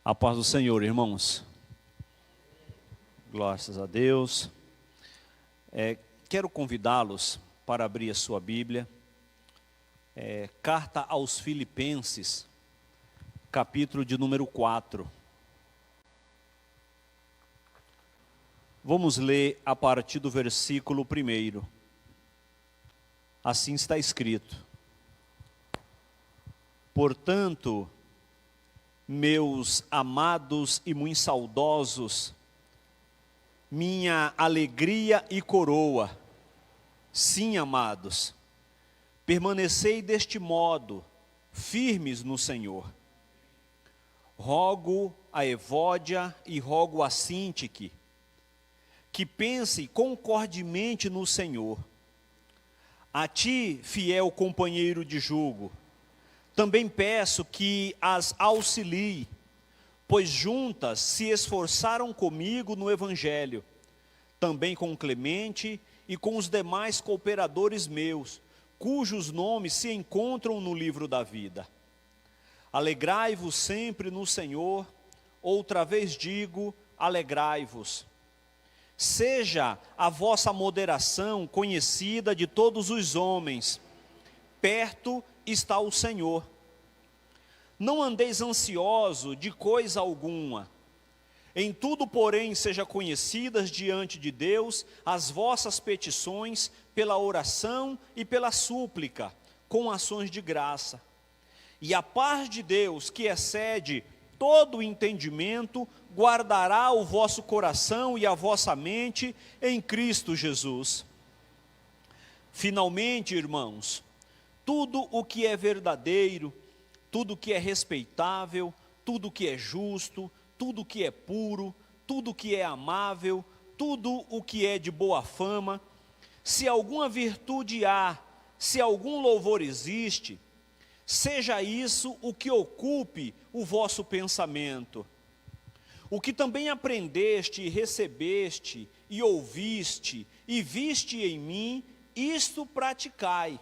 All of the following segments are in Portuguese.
A paz do Senhor, irmãos. Graças a Deus. Quero convidá-los para abrir a sua Bíblia. Carta aos Filipenses, capítulo de número 4. Vamos ler a partir do versículo 1. Assim está escrito: Portanto, meus amados e muito saudosos, minha alegria e coroa, sim, amados, permanecei deste modo, firmes no Senhor. Rogo a Evódia e rogo a Sintique, que pense concordemente no Senhor. A ti, fiel companheiro de jugo, também peço que as auxilie, pois juntas se esforçaram comigo no Evangelho, também com Clemente e com os demais cooperadores meus, cujos nomes se encontram no livro da vida. Alegrai-vos sempre no Senhor, outra vez digo, alegrai-vos. Seja a vossa moderação conhecida de todos os homens, perto está o Senhor. Não andeis ansioso de coisa alguma. Em tudo, porém, seja conhecidas diante de Deus as vossas petições pela oração e pela súplica, com ações de graça. E a paz de Deus, que excede todo o entendimento, guardará o vosso coração e a vossa mente em Cristo Jesus. Finalmente, irmãos, tudo o que é verdadeiro, tudo o que é respeitável, tudo o que é justo, tudo o que é puro, tudo o que é amável, tudo o que é de boa fama, se alguma virtude há, se algum louvor existe, seja isso o que ocupe o vosso pensamento. O que também aprendeste e recebeste e ouviste e viste em mim, isto praticai,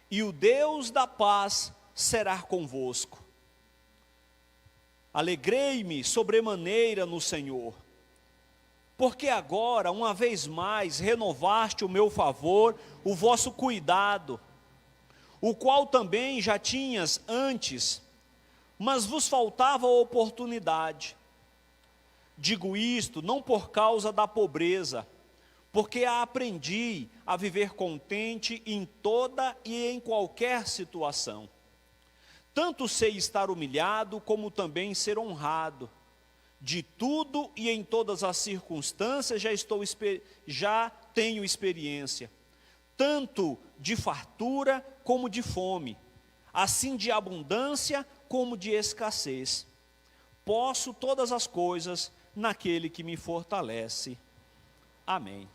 e o Deus da paz será convosco. Alegrei-me sobremaneira no Senhor, porque agora, uma vez mais, renovaste o meu favor, o vosso cuidado, o qual também já tinhas antes, mas vos faltava oportunidade. Digo isto não por causa da pobreza, porque aprendi a viver contente em toda e em qualquer situação. Tanto sei estar humilhado, como também ser honrado. De tudo e em todas as circunstâncias já tenho experiência, tanto de fartura como de fome, assim de abundância como de escassez. Posso todas as coisas naquele que me fortalece. Amém.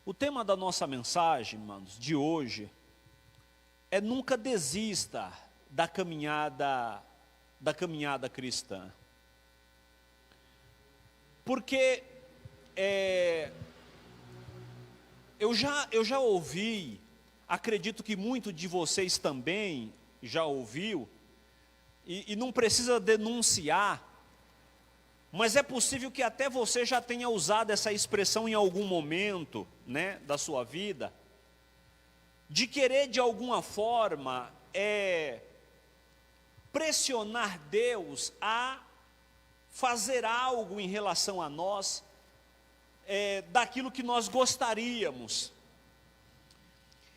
O tema da nossa mensagem, irmãos, de hoje, é nunca desista da caminhada cristã. Porque eu já ouvi, acredito que muito de vocês também já ouviu, e não precisa denunciar, mas é possível que até você já tenha usado essa expressão em algum momento, né, da sua vida, de querer de alguma forma pressionar Deus a fazer algo em relação a nós, daquilo que nós gostaríamos.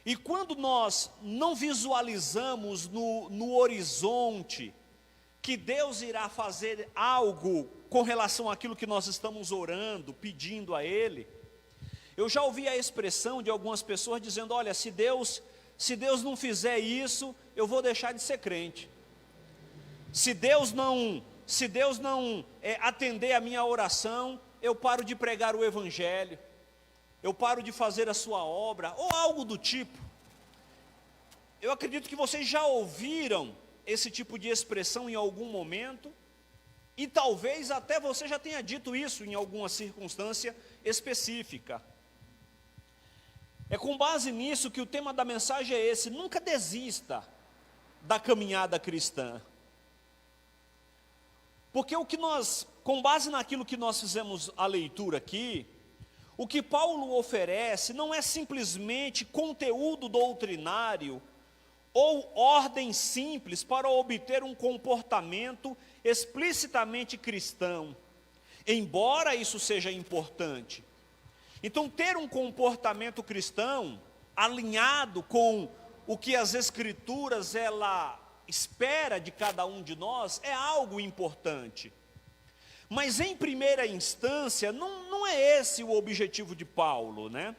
E quando nós não visualizamos no horizonte que Deus irá fazer algo com relação àquilo que nós estamos orando, pedindo a Ele, eu já ouvi a expressão de algumas pessoas dizendo: olha, se Deus não fizer isso, eu vou deixar de ser crente. Se Deus não atender a minha oração, eu paro de pregar o Evangelho, eu paro de fazer a sua obra, ou algo do tipo. Eu acredito que vocês já ouviram esse tipo de expressão em algum momento, e talvez até você já tenha dito isso em alguma circunstância específica. É com base nisso que o tema da mensagem é esse: nunca desista da caminhada cristã. Porque com base naquilo que nós fizemos a leitura aqui, o que Paulo oferece não é simplesmente conteúdo doutrinário ou ordem simples para obter um comportamento explicitamente cristão, embora isso seja importante. Então, ter um comportamento cristão alinhado com o que as Escrituras ela espera de cada um de nós é algo importante. Mas em primeira instância, não é esse o objetivo de Paulo, né?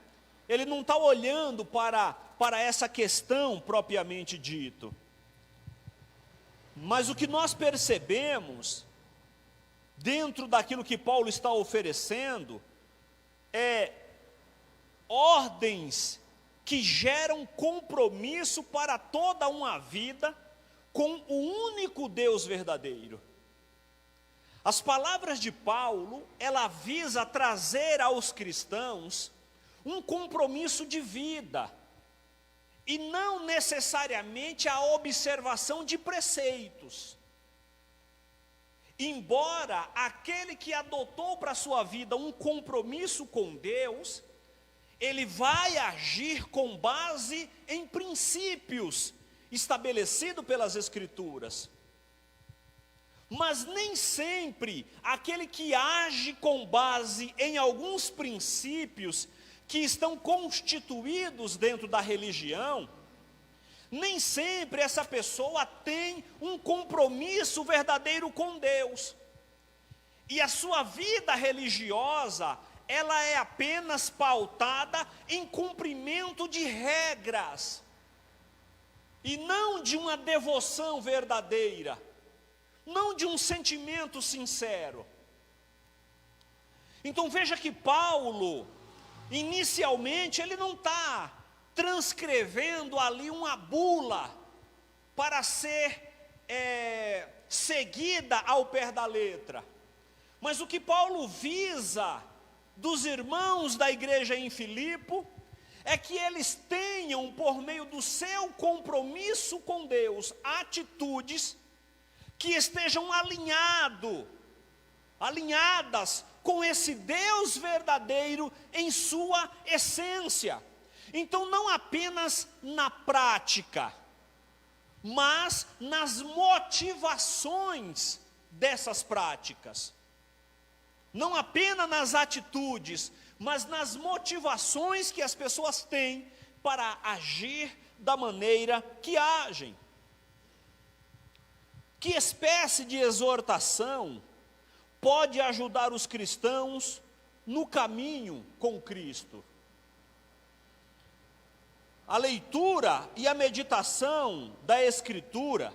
Ele não está olhando para essa questão propriamente dito. Mas o que nós percebemos, dentro daquilo que Paulo está oferecendo, é ordens que geram compromisso para toda uma vida com o único Deus verdadeiro. As palavras de Paulo, ela visa trazer aos cristãos um compromisso de vida, e não necessariamente a observação de preceitos. Embora aquele que adotou para a sua vida um compromisso com Deus, ele vai agir com base em princípios estabelecidos pelas Escrituras. Mas nem sempre aquele que age com base em alguns princípios que estão constituídos dentro da religião, nem sempre essa pessoa tem um compromisso verdadeiro com Deus. E a sua vida religiosa, ela é apenas pautada em cumprimento de regras, e não de uma devoção verdadeira, não de um sentimento sincero. Então veja que Paulo, inicialmente, ele não está transcrevendo ali uma bula para ser seguida ao pé da letra. Mas o que Paulo visa dos irmãos da igreja em Filipe é que eles tenham, por meio do seu compromisso com Deus, atitudes que estejam alinhadas com esse Deus verdadeiro em sua essência. Então, não apenas na prática, mas nas motivações dessas práticas. Não apenas nas atitudes, mas nas motivações que as pessoas têm para agir da maneira que agem. Que espécie de exortação pode ajudar os cristãos no caminho com Cristo? A leitura e a meditação da Escritura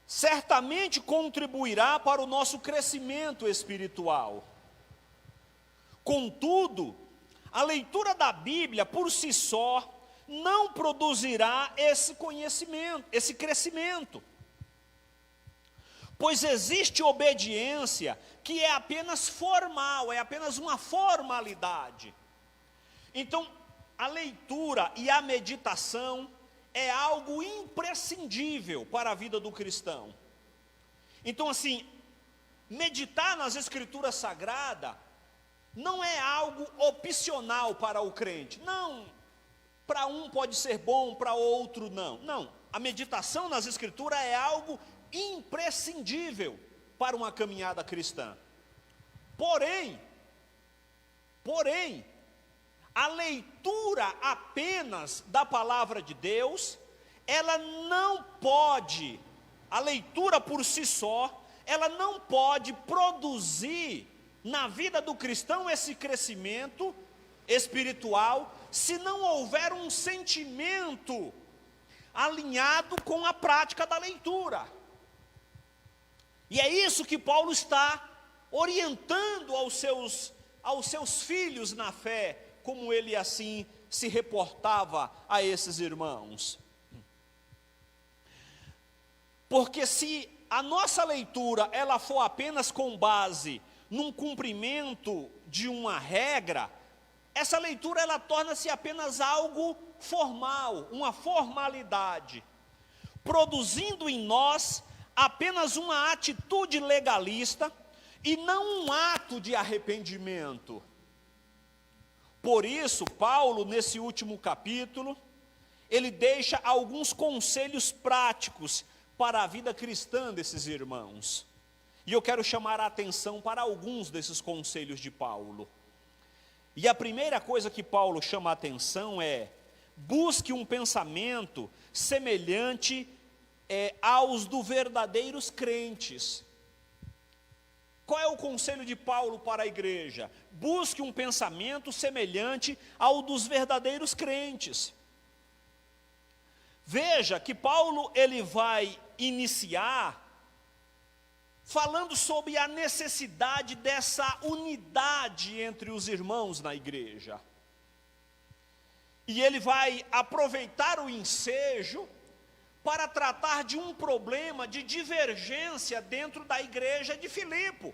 certamente contribuirá para o nosso crescimento espiritual. Contudo, a leitura da Bíblia por si só não produzirá esse conhecimento, esse crescimento. Pois existe obediência que é apenas formal, é apenas uma formalidade. Então, a leitura e a meditação é algo imprescindível para a vida do cristão. Então, assim, meditar nas Escrituras Sagradas não é algo opcional para o crente. Não, para um pode ser bom, para outro não. Não, a meditação nas Escrituras é algo imprescindível para uma caminhada cristã. Porém, a leitura apenas da palavra de Deus, ela não pode, a leitura por si só, ela não pode produzir na vida do cristão esse crescimento espiritual, se não houver um sentimento alinhado com a prática da leitura. E é isso que Paulo está orientando aos seus filhos na fé, como ele assim se reportava a esses irmãos. Porque se a nossa leitura ela for apenas com base num cumprimento de uma regra, essa leitura ela torna-se apenas algo formal, uma formalidade, produzindo em nós apenas uma atitude legalista e não um ato de arrependimento. Por isso, Paulo, nesse último capítulo, ele deixa alguns conselhos práticos para a vida cristã desses irmãos. E eu quero chamar a atenção para alguns desses conselhos de Paulo. E a primeira coisa que Paulo chama a atenção é: busque um pensamento semelhante aos dos verdadeiros crentes. Qual é o conselho de Paulo para a igreja? Busque um pensamento semelhante ao dos verdadeiros crentes. Veja que Paulo ele vai iniciar falando sobre a necessidade dessa unidade entre os irmãos na igreja. E ele vai aproveitar o ensejo para tratar de um problema de divergência dentro da igreja de Filipe.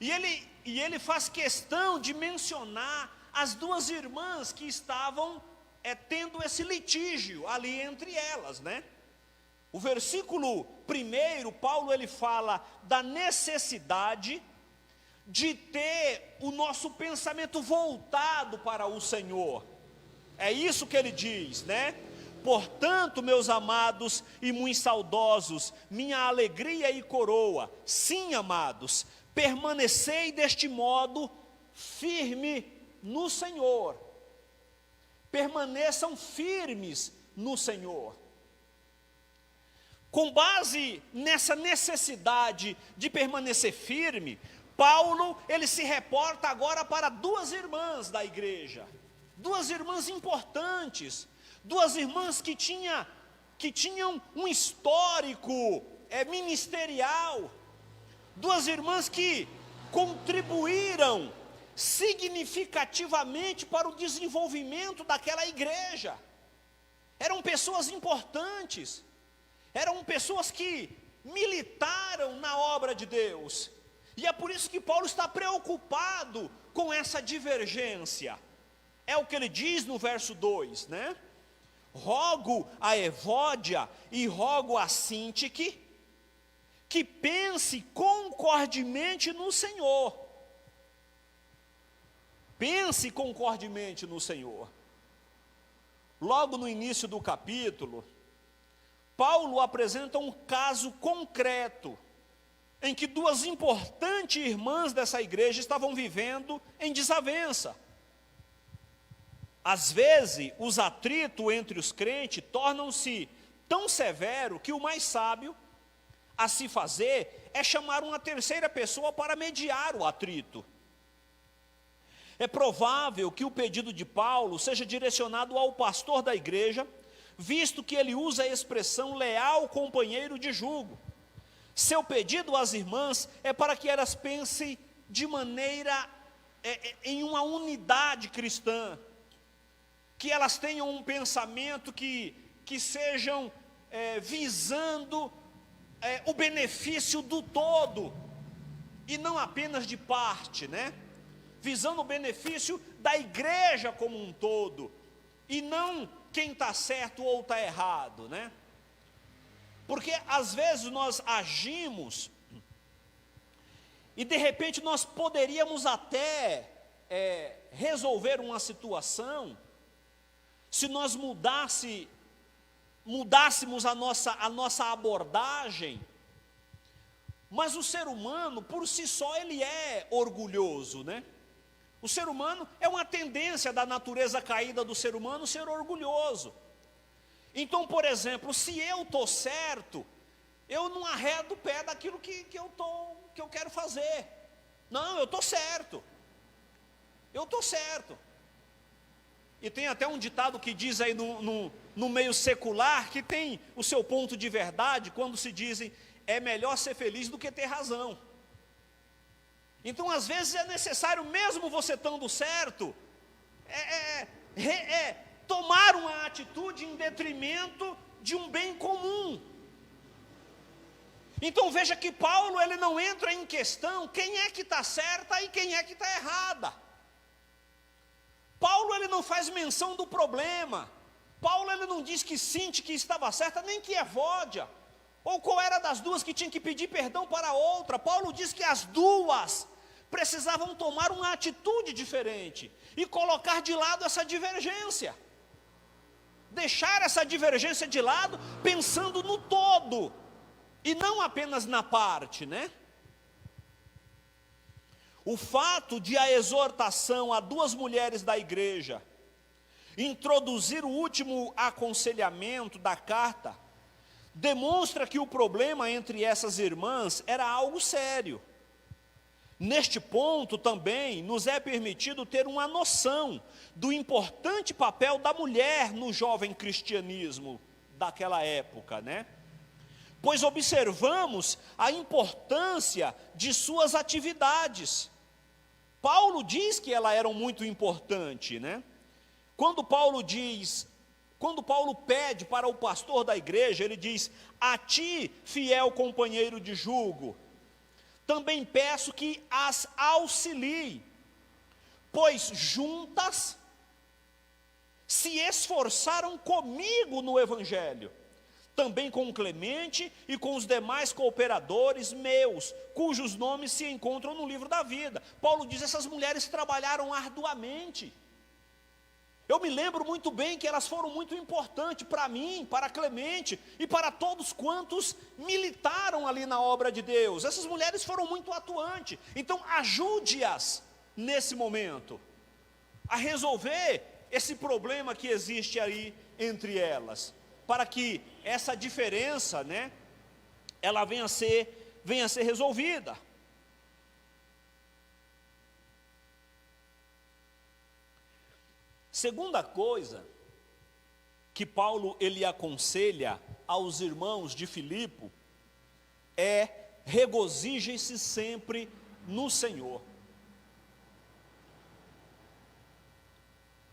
E ele faz questão de mencionar as duas irmãs que estavam tendo esse litígio ali entre elas, né? O versículo 1, Paulo ele fala da necessidade de ter o nosso pensamento voltado para o Senhor. É isso que ele diz, né? Portanto, meus amados e muito saudosos, minha alegria e coroa, sim, amados, permanecei deste modo firme no Senhor. Permaneçam firmes no Senhor. Com base nessa necessidade de permanecer firme, Paulo, ele se reporta agora para duas irmãs da igreja. Duas irmãs importantes, duas irmãs que tinham um histórico ministerial, duas irmãs que contribuíram significativamente para o desenvolvimento daquela igreja. Eram pessoas importantes, eram pessoas que militaram na obra de Deus, e é por isso que Paulo está preocupado com essa divergência. É o que ele diz no verso 2, né? Rogo a Evódia e rogo a Sintique que pense concordemente no Senhor. Pense concordemente no Senhor. Logo no início do capítulo, Paulo apresenta um caso concreto em que duas importantes irmãs dessa igreja estavam vivendo em desavença. Às vezes, os atritos entre os crentes tornam-se tão severos que o mais sábio a se fazer é chamar uma terceira pessoa para mediar o atrito. É provável que o pedido de Paulo seja direcionado ao pastor da igreja, visto que ele usa a expressão leal companheiro de jugo. Seu pedido às irmãs é para que elas pensem de maneira em uma unidade cristã, que elas tenham um pensamento que sejam visando o benefício do todo, e não apenas de parte, né? Visando o benefício da igreja como um todo, e não quem está certo ou está errado, né? Porque às vezes nós agimos, e de repente nós poderíamos até resolver uma situação, se nós mudássemos a nossa abordagem. Mas o ser humano, por si só, ele é orgulhoso, né? O ser humano é uma tendência da natureza caída do ser humano ser orgulhoso. Então, por exemplo, se eu estou certo, eu não arredo o pé daquilo que eu quero fazer. Não, eu estou certo. Eu estou certo. E tem até um ditado que diz aí no meio secular, que tem o seu ponto de verdade, quando se dizem, é melhor ser feliz do que ter razão. Então, às vezes é necessário, mesmo você estando certo, tomar uma atitude em detrimento de um bem comum. Então veja que Paulo, ele não entra em questão quem é que está certa e quem é que está errada. Paulo, ele não faz menção do problema. Paulo, ele não diz que Sintique estava certa, nem que Evódia. Ou qual era das duas que tinha que pedir perdão para a outra? Paulo diz que as duas precisavam tomar uma atitude diferente e colocar de lado essa divergência. Deixar essa divergência de lado, pensando no todo, e não apenas na parte, né? O fato de a exortação a duas mulheres da igreja introduzir o último aconselhamento da carta, demonstra que o problema entre essas irmãs era algo sério. Neste ponto também nos é permitido ter uma noção do importante papel da mulher no jovem cristianismo daquela época, né? Pois observamos a importância de suas atividades. Paulo diz que elas eram muito importantes, né? Quando Paulo pede para o pastor da igreja, ele diz: a ti, fiel companheiro de jugo, também peço que as auxilie, pois juntas se esforçaram comigo no evangelho, também com Clemente e com os demais cooperadores meus, cujos nomes se encontram no livro da vida. Paulo diz: essas mulheres trabalharam arduamente. Eu me lembro muito bem que elas foram muito importantes para mim, para Clemente e para todos quantos militaram ali na obra de Deus. Essas mulheres foram muito atuantes. Então ajude-as nesse momento a resolver esse problema que existe aí entre elas, para que essa diferença, né, ela venha a ser resolvida. Segunda coisa que Paulo ele aconselha aos irmãos de Filipe é: regozijem-se sempre no Senhor.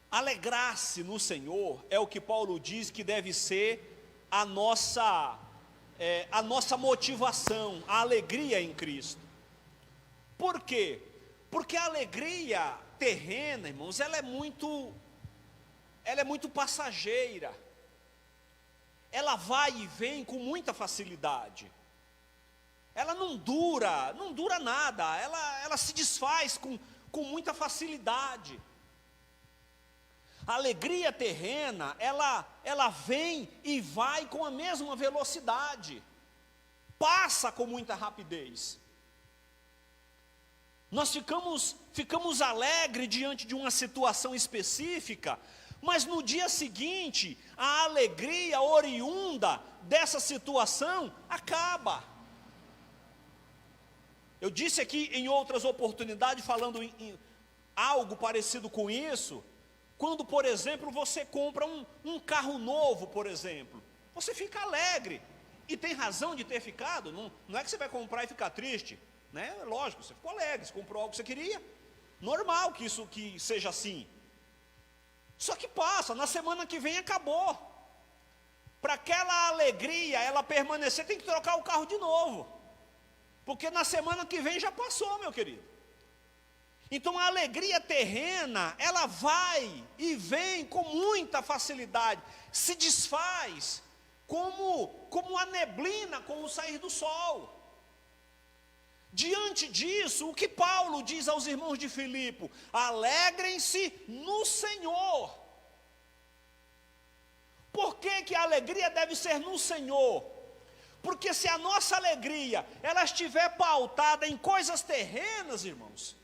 Alegrar-se no Senhor é o que Paulo diz que deve ser a nossa motivação, a alegria em Cristo. Por quê? Porque a alegria terrena, irmãos, ela é muito passageira. Ela vai e vem com muita facilidade. Ela não dura nada, ela se desfaz com muita facilidade. A alegria terrena, ela vem e vai com a mesma velocidade, passa com muita rapidez. Nós ficamos alegres diante de uma situação específica, mas no dia seguinte, a alegria oriunda dessa situação acaba. Eu disse aqui em outras oportunidades, falando em algo parecido com isso, quando, por exemplo, você compra um carro novo, por exemplo, você fica alegre, e tem razão de ter ficado, não é que você vai comprar e ficar triste, né? Lógico, você ficou alegre, você comprou algo que você queria, normal que seja assim. Só que passa, na semana que vem acabou. Para aquela alegria ela permanecer, tem que trocar o carro de novo, porque na semana que vem já passou, meu querido. Então a alegria terrena, ela vai e vem com muita facilidade, se desfaz como a neblina com o sair do sol. Diante disso, o que Paulo diz aos irmãos de Filipe? Alegrem-se no Senhor. Por que a alegria deve ser no Senhor? Porque se a nossa alegria ela estiver pautada em coisas terrenas, irmãos,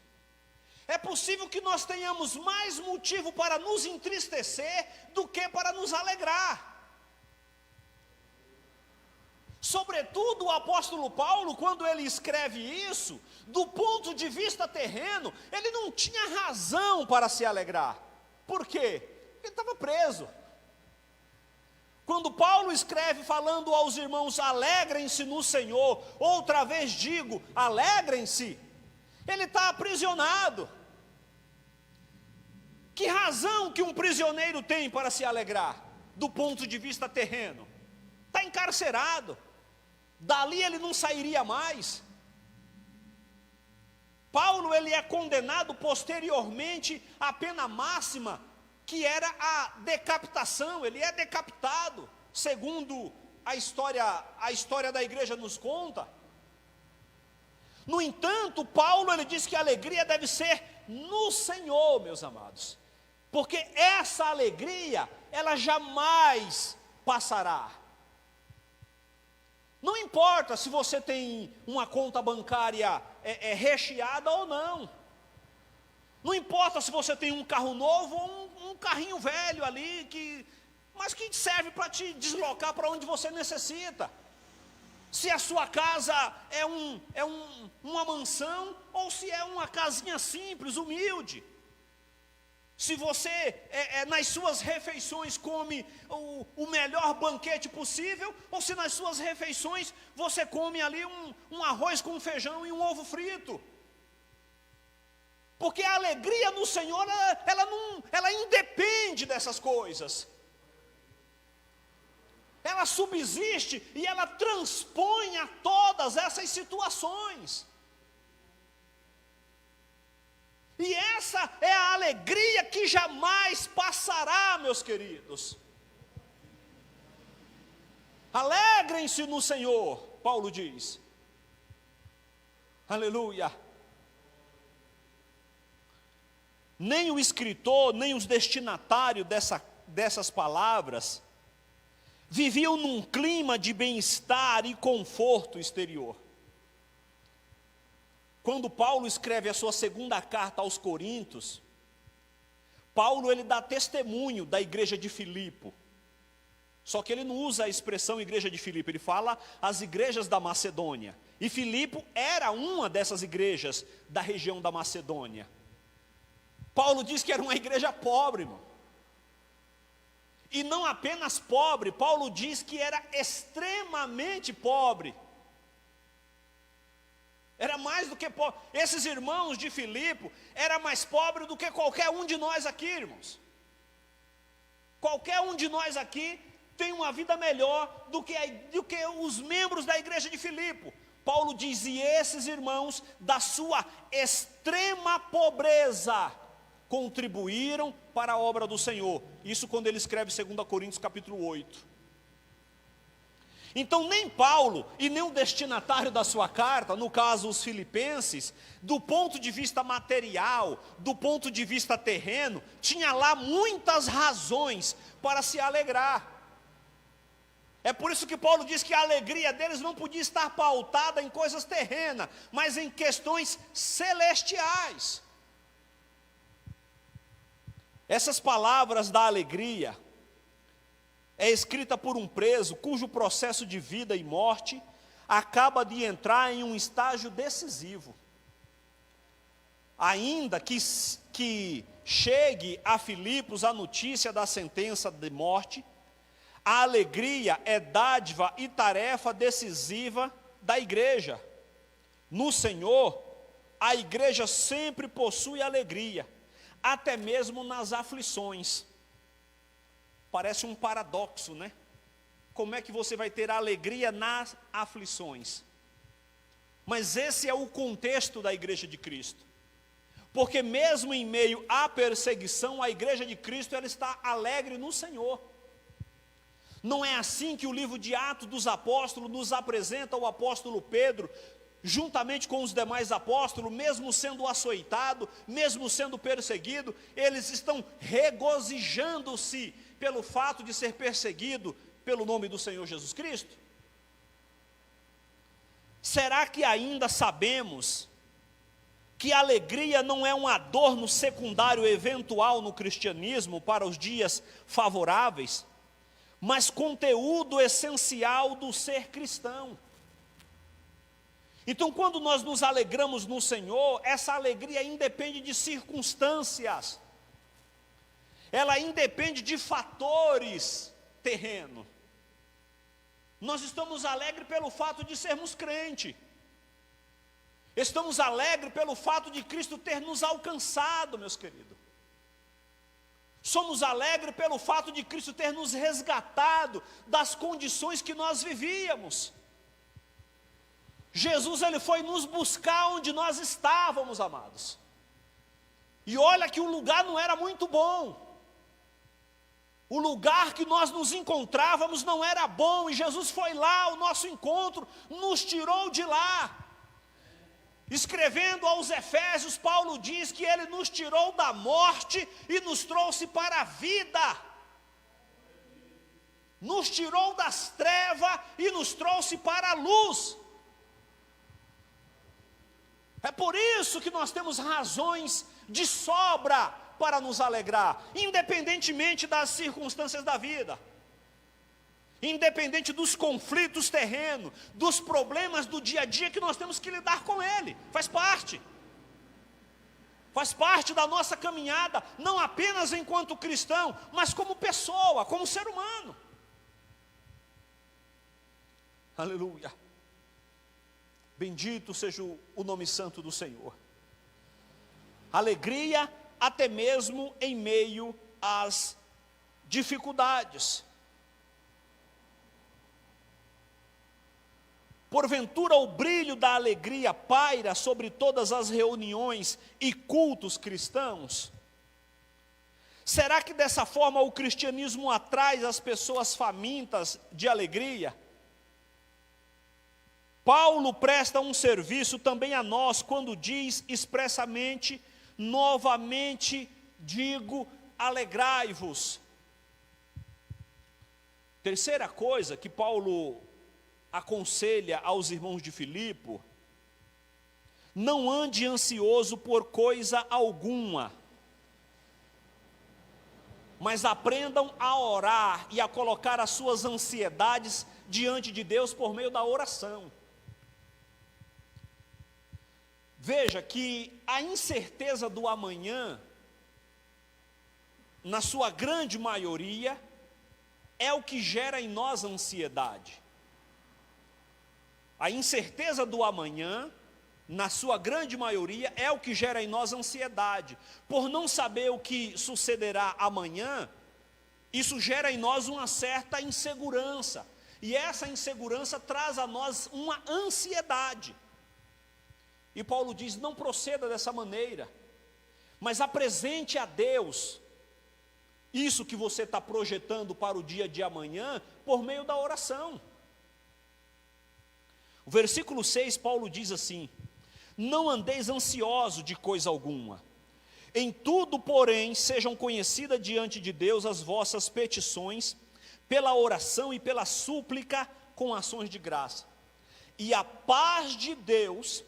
é possível que nós tenhamos mais motivo para nos entristecer do que para nos alegrar. Sobretudo o apóstolo Paulo, quando ele escreve isso, do ponto de vista terreno, ele não tinha razão para se alegrar. Por quê? Ele estava preso. Quando Paulo escreve falando aos irmãos, alegrem-se no Senhor, outra vez digo, alegrem-se, ele está aprisionado. Que razão que um prisioneiro tem para se alegrar, do ponto de vista terreno? Está encarcerado, dali ele não sairia mais. Paulo ele é condenado posteriormente à pena máxima, que era a decapitação. Ele é decapitado, segundo a história da igreja nos conta. No entanto, Paulo ele diz que a alegria deve ser no Senhor, meus amados, porque essa alegria, ela jamais passará. Não importa se você tem uma conta bancária recheada ou não. Não importa se você tem um carro novo ou um carrinho velho ali, mas que serve para te deslocar para onde você necessita. Se a sua casa é uma mansão ou se é uma casinha simples, humilde. Se você, nas suas refeições, come o melhor banquete possível, ou se nas suas refeições você come ali um arroz com feijão e um ovo frito. Porque a alegria no Senhor, ela independe dessas coisas. Ela subsiste e ela transpõe a todas essas situações. E essa é a alegria que jamais passará, meus queridos. Alegrem-se no Senhor, Paulo diz. Aleluia. Nem o escritor, nem os destinatários dessas palavras viviam num clima de bem-estar e conforto exterior. Quando Paulo escreve a sua segunda carta aos Coríntios, Paulo ele dá testemunho da igreja de Filipe. Só que ele não usa a expressão igreja de Filipe, ele fala as igrejas da Macedônia. E Filipe era uma dessas igrejas da região da Macedônia. Paulo diz que era uma igreja pobre, irmão. E não apenas pobre, Paulo diz que era extremamente pobre. Era mais do que pobre. Esses irmãos de Filipe eram mais pobres do que qualquer um de nós aqui, irmãos. Qualquer um de nós aqui tem uma vida melhor do que os membros da igreja de Filipe. Paulo diz, e esses irmãos, da sua extrema pobreza, contribuíram para a obra do Senhor. Isso quando ele escreve 2 Coríntios capítulo 8. Então nem Paulo e nem o destinatário da sua carta, no caso os filipenses, do ponto de vista material, do ponto de vista terreno, tinha lá muitas razões para se alegrar. É por isso que Paulo diz que a alegria deles não podia estar pautada em coisas terrenas, mas em questões celestiais. Essas palavras da alegria é escrita por um preso cujo processo de vida e morte acaba de entrar em um estágio decisivo. Ainda que chegue a Filipos a notícia da sentença de morte, a alegria é dádiva e tarefa decisiva da igreja. No Senhor, a igreja sempre possui alegria, até mesmo nas aflições. Parece um paradoxo, né? Como é que você vai ter alegria nas aflições? Mas esse é o contexto da igreja de Cristo. Porque mesmo em meio à perseguição, a igreja de Cristo ela está alegre no Senhor. Não é assim que o livro de Atos dos Apóstolos nos apresenta o apóstolo Pedro, juntamente com os demais apóstolos, mesmo sendo açoitado, mesmo sendo perseguido, eles estão regozijando-se pelo fato de ser perseguido pelo nome do Senhor Jesus Cristo? Será que ainda sabemos que a alegria não é um adorno secundário eventual no cristianismo para os dias favoráveis, mas conteúdo essencial do ser cristão? Então, quando nós nos alegramos no Senhor, essa alegria independe de circunstâncias, ela independe de fatores terrenos. Nós estamos alegres pelo fato de sermos crentes, estamos alegres pelo fato de Cristo ter nos alcançado, meus queridos. Somos alegres pelo fato de Cristo ter nos resgatado das condições que nós vivíamos. Jesus ele foi nos buscar onde nós estávamos, amados. E olha que o lugar não era muito bom. O lugar que nós nos encontrávamos não era bom, e Jesus foi lá ao nosso encontro, nos tirou de lá. Escrevendo aos Efésios, Paulo diz que ele nos tirou da morte e nos trouxe para a vida. Nos tirou das trevas e nos trouxe para a luz. É por isso que nós temos razões de sobra para nos alegrar, independentemente das circunstâncias da vida, independente dos conflitos terrenos, dos problemas do dia a dia que nós temos que lidar com ele. Faz parte da nossa caminhada, não apenas enquanto cristão, mas como pessoa, como ser humano. Aleluia. Bendito seja o nome santo do Senhor. Alegria até mesmo em meio às dificuldades. Porventura o brilho da alegria paira sobre todas as reuniões e cultos cristãos? Será que dessa forma o cristianismo atrai as pessoas famintas de alegria? Paulo presta um serviço também a nós quando diz expressamente: novamente digo, alegrai-vos. Terceira coisa que Paulo aconselha aos irmãos de Filipe: não ande ansioso por coisa alguma, mas aprendam a orar e a colocar as suas ansiedades diante de Deus por meio da oração. Veja que a incerteza do amanhã, na sua grande maioria, é o que gera em nós ansiedade. A incerteza do amanhã, na sua grande maioria, é o que gera em nós ansiedade. Por não saber o que sucederá amanhã, isso gera em nós uma certa insegurança. E essa insegurança traz a nós uma ansiedade. E Paulo diz: não proceda dessa maneira, mas apresente a Deus isso que você está projetando para o dia de amanhã, por meio da oração. O versículo 6, Paulo diz assim: não andeis ansioso de coisa alguma, em tudo, porém, sejam conhecidas diante de Deus as vossas petições, pela oração e pela súplica com ações de graça. E a paz de Deus,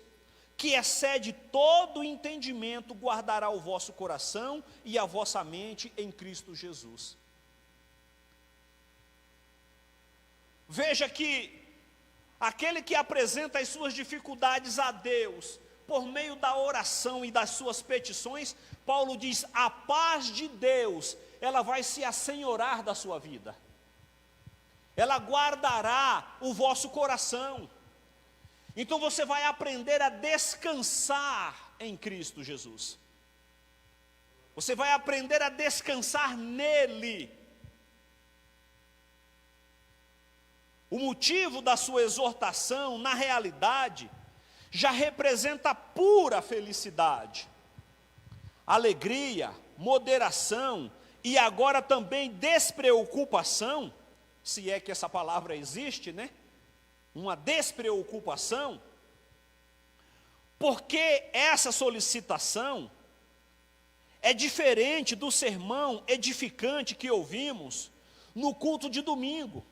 que excede todo o entendimento, guardará o vosso coração e a vossa mente em Cristo Jesus. Veja que aquele que apresenta as suas dificuldades a Deus, por meio da oração e das suas petições, Paulo diz: a paz de Deus, ela vai se assenhorar da sua vida, ela guardará o vosso coração. Então você vai aprender a descansar em Cristo Jesus. Você vai aprender a descansar nele. O motivo da sua exortação, na realidade, já representa pura felicidade, alegria, moderação e agora também despreocupação, se é que essa palavra existe, né? Uma despreocupação, porque essa solicitação é diferente do sermão edificante que ouvimos no culto de domingo,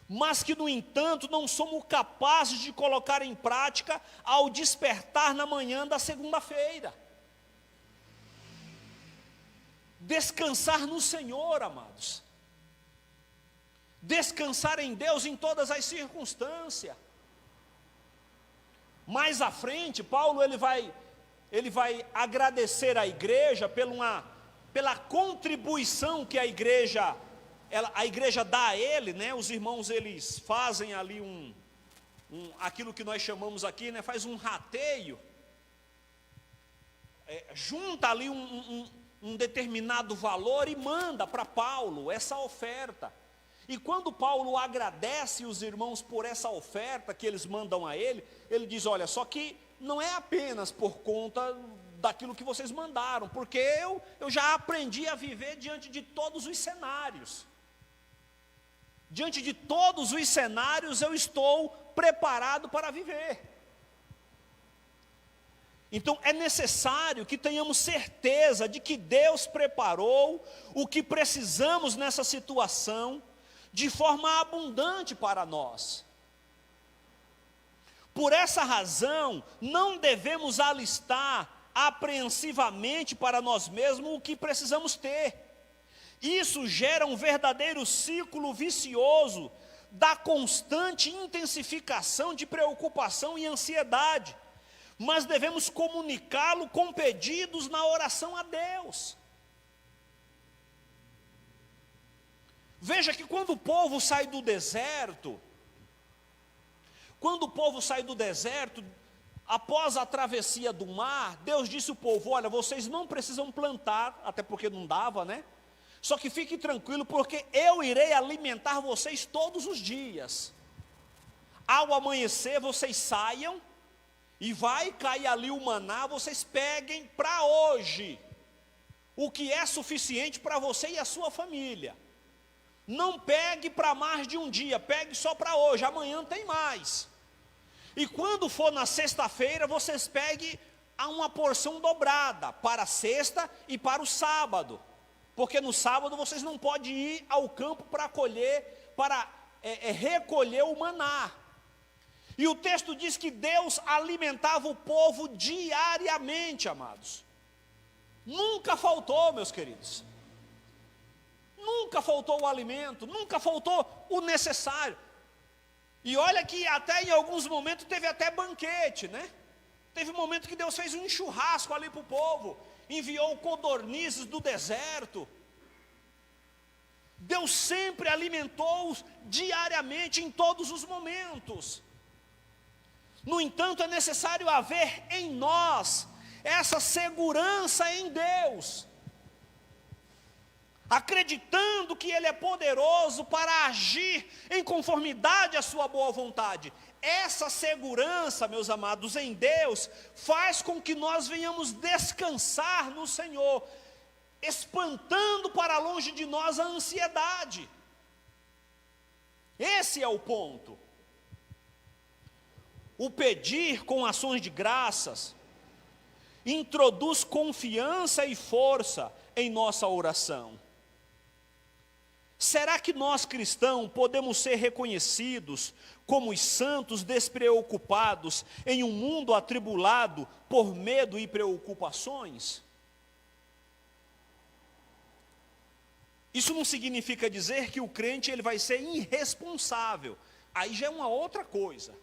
mas que, no entanto, não somos capazes de colocar em prática ao despertar na manhã da segunda-feira. Descansar no Senhor, amados. Descansar em Deus em todas as circunstâncias. Mais à frente, Paulo ele vai agradecer à igreja pela contribuição que a igreja dá a ele, né? Os irmãos eles fazem ali aquilo que nós chamamos aqui, né? Faz um rateio, junta ali um determinado valor e manda para Paulo essa oferta. E quando Paulo agradece os irmãos por essa oferta que eles mandam a ele, ele diz: olha, só que não é apenas por conta daquilo que vocês mandaram, porque eu já aprendi a viver diante de todos os cenários. Diante de todos os cenários eu estou preparado para viver. Então é necessário que tenhamos certeza de que Deus preparou o que precisamos nessa situação de forma abundante para nós. Por essa razão, não devemos alistar apreensivamente para nós mesmos o que precisamos ter. Isso gera um verdadeiro ciclo vicioso da constante intensificação de preocupação e ansiedade, mas devemos comunicá-lo com pedidos na oração a Deus. Veja que quando o povo sai do deserto, após a travessia do mar, Deus disse ao povo: olha, vocês não precisam plantar, até porque não dava, né? Só que fique tranquilo, porque eu irei alimentar vocês todos os dias. Ao amanhecer, vocês saiam, e vai cair ali o maná, vocês peguem para hoje o que é suficiente para você e a sua família. Não pegue para mais de um dia, pegue só para hoje, amanhã tem mais. E quando for na sexta-feira, vocês peguem a uma porção dobrada, para a sexta e para o sábado. Porque no sábado vocês não podem ir ao campo para colher, para recolher o maná. E o texto diz que Deus alimentava o povo diariamente, amados. Nunca faltou, meus queridos. Nunca faltou o alimento, nunca faltou o necessário. E olha que até em alguns momentos teve até banquete, né? Teve um momento que Deus fez um churrasco ali para o povo, enviou codornizes do deserto. Deus sempre alimentou-os diariamente, em todos os momentos. No entanto, é necessário haver em nós essa segurança em Deus, acreditando que Ele é poderoso para agir em conformidade à sua boa vontade. Essa segurança, meus amados, em Deus, faz com que nós venhamos descansar no Senhor, espantando para longe de nós a ansiedade. Esse é o ponto. O pedir com ações de graças introduz confiança e força em nossa oração. Será que nós cristãos podemos ser reconhecidos como os santos despreocupados em um mundo atribulado por medo e preocupações? Isso não significa dizer que o crente ele vai ser irresponsável. Aí já é uma outra coisa.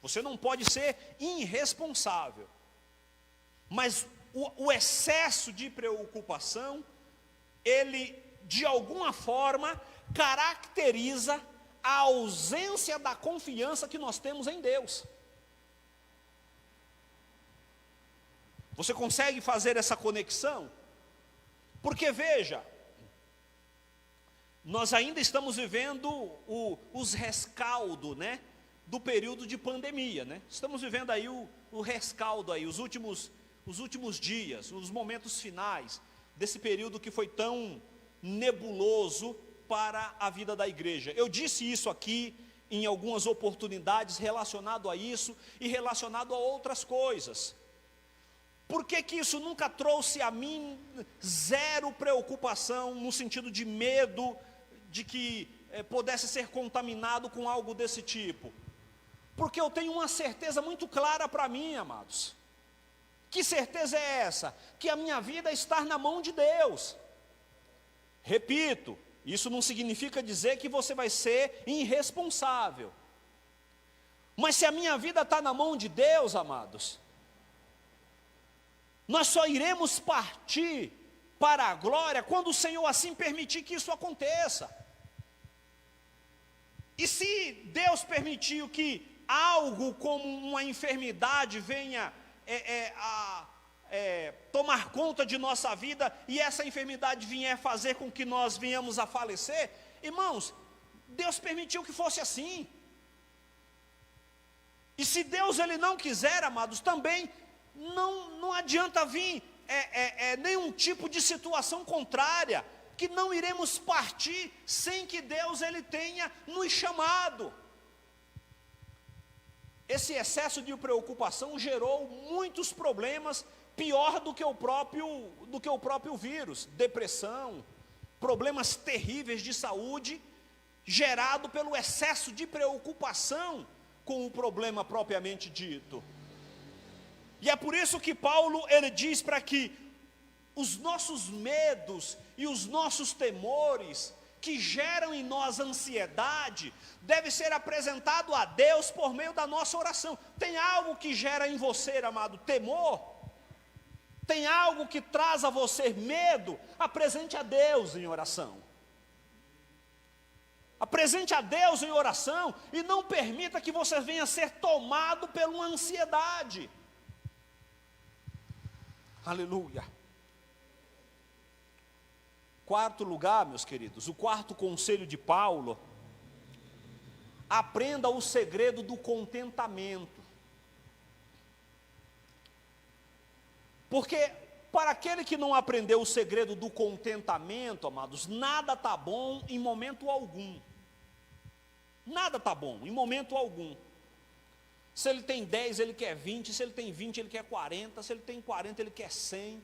Você não pode ser irresponsável. Mas o excesso de preocupação, ele de alguma forma caracteriza a ausência da confiança que nós temos em Deus. Você consegue fazer essa conexão? Porque veja, nós ainda estamos vivendo os rescaldos, né, do período de pandemia, né? Estamos vivendo aí o rescaldo aí, os últimos dias, os momentos finais desse período que foi tão nebuloso para a vida da igreja. Eu disse isso aqui em algumas oportunidades relacionado a isso e relacionado a outras coisas. Por que que isso nunca trouxe a mim zero preocupação, no sentido de medo de que pudesse ser contaminado com algo desse tipo? Porque eu tenho uma certeza muito clara para mim, amados. Que certeza é essa? Que a minha vida está na mão de Deus. Repito, isso não significa dizer que você vai ser irresponsável. Mas se a minha vida está na mão de Deus, amados, nós só iremos partir para a glória quando o Senhor assim permitir que isso aconteça. E se Deus permitiu que algo como uma enfermidade venha tomar conta de nossa vida, e essa enfermidade vier fazer com que nós venhamos a falecer, irmãos, Deus permitiu que fosse assim. E se Deus ele não quiser, amados, também não adianta vir nenhum tipo de situação contrária, que não iremos partir sem que Deus ele tenha nos chamado. Esse excesso de preocupação gerou muitos problemas, pior do que o próprio vírus, depressão, problemas terríveis de saúde, gerado pelo excesso de preocupação com o problema propriamente dito. E é por isso que Paulo ele diz para que os nossos medos e os nossos temores, que geram em nós ansiedade, deve ser apresentado a Deus por meio da nossa oração. Tem algo que gera em você, amado, temor? Tem algo que traz a você medo? Apresente a Deus em oração. Apresente a Deus em oração e não permita que você venha a ser tomado por uma ansiedade. Aleluia. Quarto lugar, meus queridos, o quarto conselho de Paulo: aprenda o segredo do contentamento. Porque para aquele que não aprendeu o segredo do contentamento, amados, nada está bom em momento algum. Nada está bom em momento algum. Se ele tem 10, ele quer 20, se ele tem 20, ele quer 40, se ele tem 40, ele quer 100.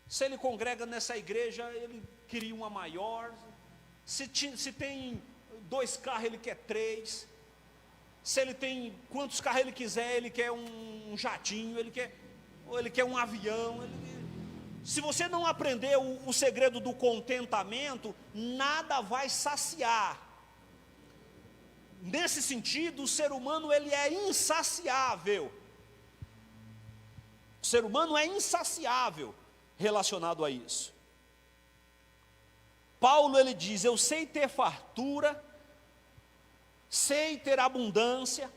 Se ele congrega nessa igreja, ele queria uma maior. Se tem 2 carros, ele quer 3. Se ele tem quantos carros ele quiser, ele quer um jatinho, ele quer um avião. Se você não aprender o segredo do contentamento, nada vai saciar. Nesse sentido, o ser humano ele é insaciável. O ser humano é insaciável relacionado a isso. Paulo ele diz: eu sei ter fartura, sei ter abundância.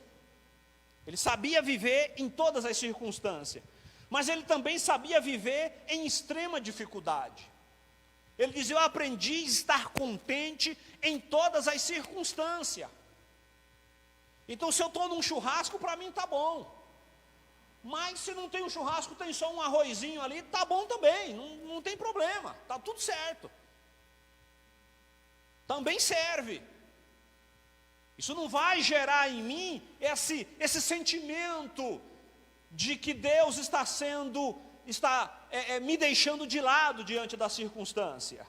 Ele sabia viver em todas as circunstâncias, mas ele também sabia viver em extrema dificuldade. Ele diz: eu aprendi a estar contente em todas as circunstâncias. Então, se eu estou num churrasco, para mim está bom. Mas se não tem um churrasco, tem só um arrozinho ali, está bom também, não tem problema, está tudo certo. Também serve. Isso não vai gerar em mim esse sentimento de que Deus está me deixando de lado diante da circunstância.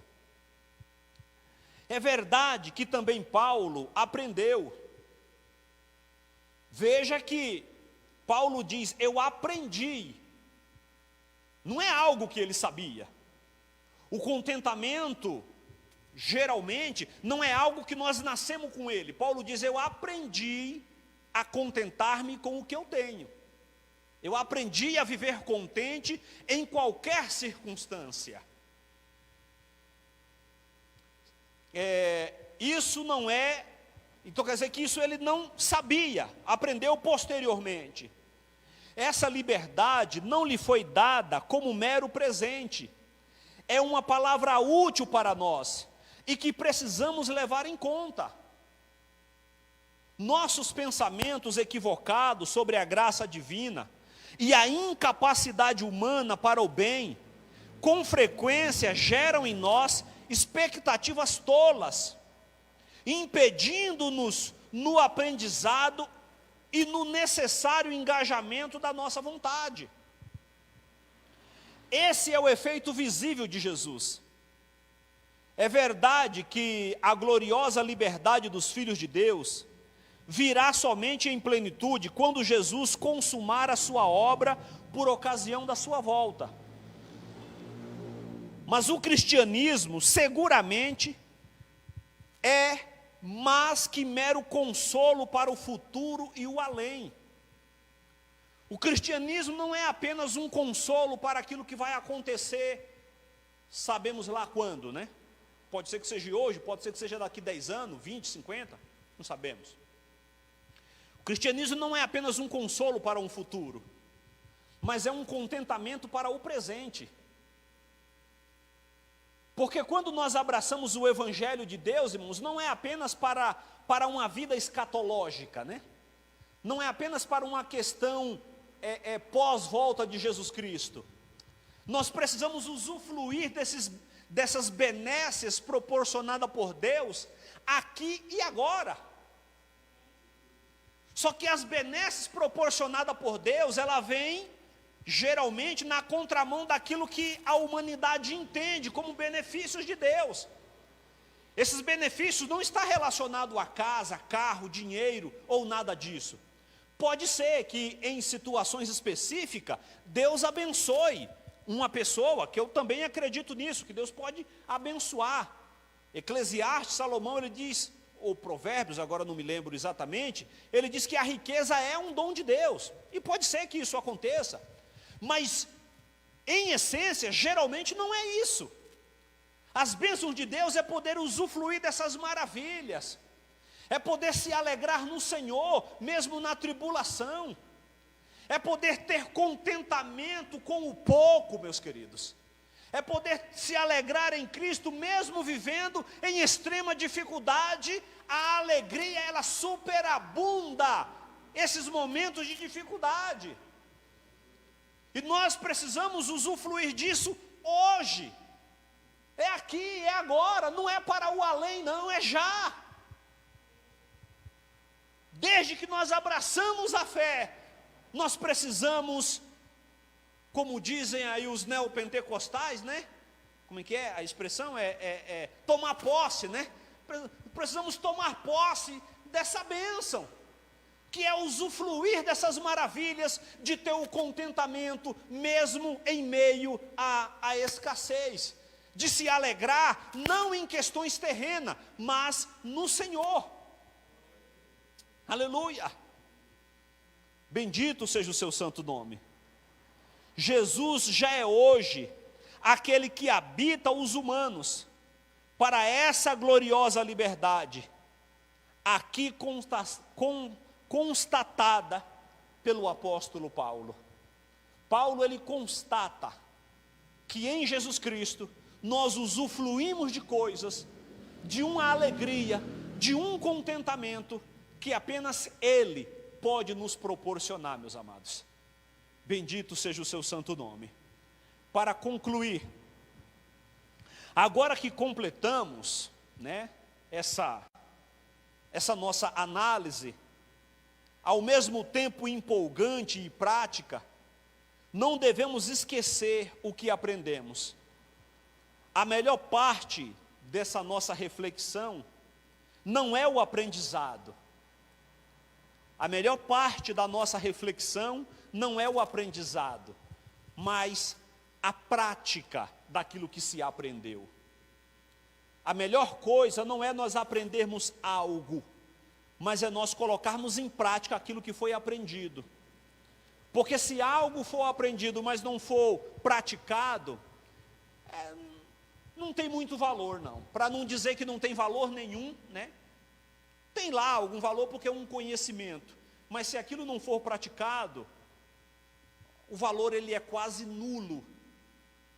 É verdade que também Paulo aprendeu. Veja que Paulo diz: eu aprendi. Não é algo que ele sabia. O contentamento, geralmente, não é algo que nós nascemos com ele. Paulo diz: eu aprendi a contentar-me com o que eu tenho. Eu aprendi a viver contente em qualquer circunstância. Isso não é... Então quer dizer que isso ele não sabia, aprendeu posteriormente. Essa liberdade não lhe foi dada como mero presente. É uma palavra útil para nós e que precisamos levar em conta. Nossos pensamentos equivocados sobre a graça divina e a incapacidade humana para o bem, com frequência geram em nós expectativas tolas, impedindo-nos no aprendizado e no necessário engajamento da nossa vontade. Esse é o efeito visível de Jesus. É verdade que a gloriosa liberdade dos filhos de Deus virá somente em plenitude quando Jesus consumar a sua obra por ocasião da sua volta. Mas o cristianismo seguramente é mais que mero consolo para o futuro e o além. O cristianismo não é apenas um consolo para aquilo que vai acontecer, sabemos lá quando, né? Pode ser que seja hoje, pode ser que seja daqui 10 anos, 20, 50, não sabemos. O cristianismo não é apenas um consolo para um futuro, mas é um contentamento para o presente. Porque quando nós abraçamos o Evangelho de Deus, irmãos, não é apenas para uma vida escatológica, né? Não é apenas para uma questão pós-volta de Jesus Cristo. Nós precisamos usufruir dessas benesses proporcionadas por Deus, aqui e agora. Só que as benesses proporcionadas por Deus, ela vem geralmente na contramão daquilo que a humanidade entende como benefícios de Deus. Esses benefícios não estão relacionados a casa, carro, dinheiro ou nada disso. Pode ser que em situações específicas, Deus abençoe uma pessoa, que eu também acredito nisso, que Deus pode abençoar. Eclesiastes, Salomão, ele diz, ou Provérbios, agora não me lembro exatamente, ele diz que a riqueza é um dom de Deus, e pode ser que isso aconteça, mas em essência, geralmente não é isso. As bênçãos de Deus é poder usufruir dessas maravilhas, é poder se alegrar no Senhor, mesmo na tribulação, é poder ter contentamento com o pouco, meus queridos, é poder se alegrar em Cristo, mesmo vivendo em extrema dificuldade. A alegria, ela superabunda esses momentos de dificuldade, e nós precisamos usufruir disso hoje, é aqui, é agora, não é para o além não, é já. Desde que nós abraçamos a fé, nós precisamos, como dizem aí os neopentecostais, né? Como é que é? A expressão tomar posse, né? Precisamos tomar posse dessa bênção, que é usufruir dessas maravilhas, de ter o contentamento, mesmo em meio à escassez, de se alegrar, não em questões terrenas, mas no Senhor. Aleluia! Bendito seja o seu santo nome. Jesus já é hoje aquele que habita os humanos para essa gloriosa liberdade, aqui constatada pelo apóstolo Paulo. Paulo, ele constata que em Jesus Cristo nós usufruímos de coisas, de uma alegria, de um contentamento que apenas Ele pode nos proporcionar, meus amados. Bendito seja o seu santo nome. Para concluir, agora que completamos, né, essa nossa análise, ao mesmo tempo empolgante e prática, não devemos esquecer o que aprendemos. A melhor parte dessa nossa reflexão não é o aprendizado. A melhor parte da nossa reflexão não é o aprendizado, mas a prática daquilo que se aprendeu. A melhor coisa não é nós aprendermos algo, mas é nós colocarmos em prática aquilo que foi aprendido. Porque se algo for aprendido, mas não for praticado, não tem muito valor não. Para não dizer que não tem valor nenhum, né? Tem lá algum valor porque é um conhecimento, mas se aquilo não for praticado, o valor ele é quase nulo.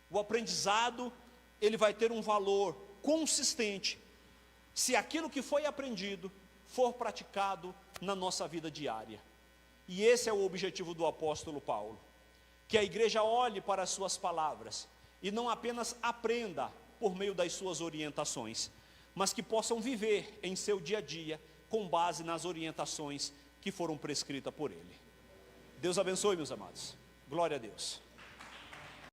O aprendizado, ele vai ter um valor consistente se aquilo que foi aprendido for praticado na nossa vida diária. E esse é o objetivo do apóstolo Paulo, que a igreja olhe para as suas palavras e não apenas aprenda por meio das suas orientações, mas que possam viver em seu dia a dia com base nas orientações que foram prescritas por ele. Deus abençoe, meus amados. Glória a Deus.